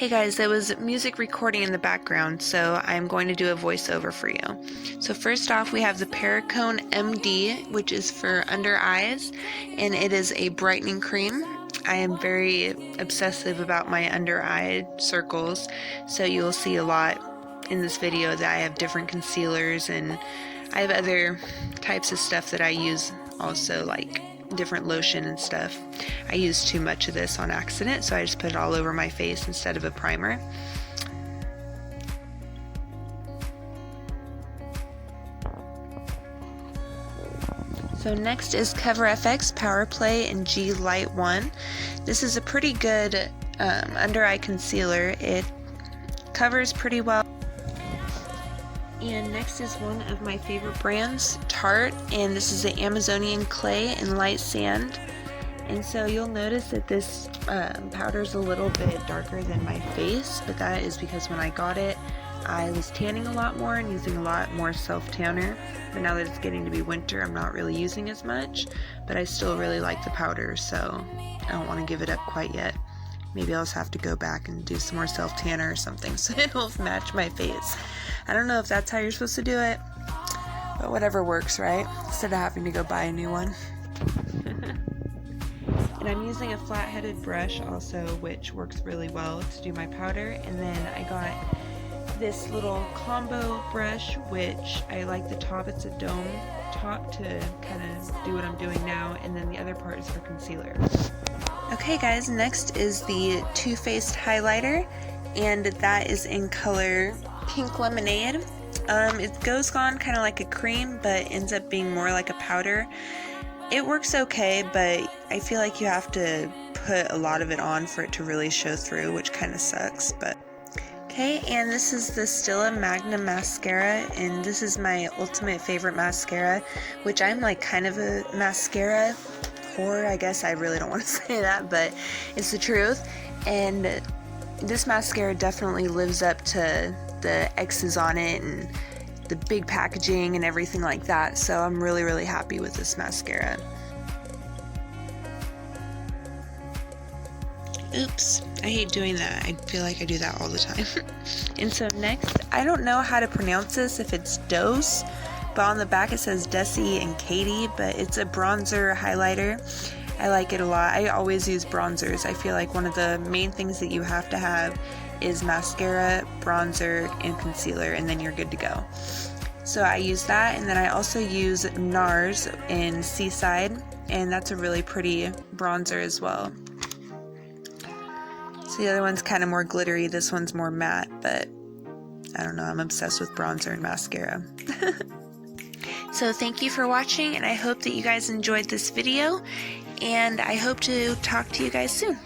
Hey guys, there was music recording in the background, so I'm going to do a voiceover for you. So first off, we have the Pericone MD, which is for under eyes, and it is a brightening cream. I am very obsessive about my under eye circles, so you'll see a lot in this video that I have different concealers, and I have other types of stuff that I use also, like different lotion and stuff. I used too much of this on accident, so I just put it all over my face instead of a primer. So next is CoverFX Power Play in G Light 1. This is a pretty good under eye concealer. It covers pretty well. And next is one of my favorite brands, Tarte, and this is the Amazonian Clay in Light Sand. And so you'll notice that this powder is a little bit darker than my face, but that is because when I got it, I was tanning a lot more and using a lot more self-tanner. But now that it's getting to be winter, I'm not really using as much, but I still really like the powder, so I don't want to give it up quite yet. Maybe I'll just have to go back and do some more self-tanner or something so it'll match my face. I don't know if that's how you're supposed to do it, but whatever works, right? Instead of having to go buy a new one. And I'm using a flat-headed brush also, which works really well to do my powder. And then I got this little combo brush, which I like the top. It's a dome top to kind of do what I'm doing now, and then the other part is for concealer. Okay guys, next is the Too Faced highlighter, and that is in color Pink Lemonade. It goes on kind of like a cream, but ends up being more like a powder. It works okay, but I feel like you have to put a lot of it on for it to really show through, which kind of sucks. But okay, and this is the Stilla Magnum mascara, and this is my ultimate favorite mascara, which I'm like kind of a mascara whore, I guess. I really don't want to say that, but it's the truth. And this mascara definitely lives up to the X's on it and the big packaging and everything like that, so I'm really happy with this mascara. Oops, I hate doing that. I feel like I do that all the time. And so next, I don't know how to pronounce this, if it's Dose, but on the back it says Desi and Katie, but it's a bronzer highlighter. I like it a lot. I always use bronzers. I feel like one of the main things that you have to have is mascara, bronzer, and concealer, and then you're good to go. So I use that, and then I also use Nars in Seaside, and that's a really pretty bronzer as well. So the other one's kind of more glittery, this one's more matte, but I don't know, I'm obsessed with bronzer and mascara. So thank you for watching, and I hope that you guys enjoyed this video, and I hope to talk to you guys soon.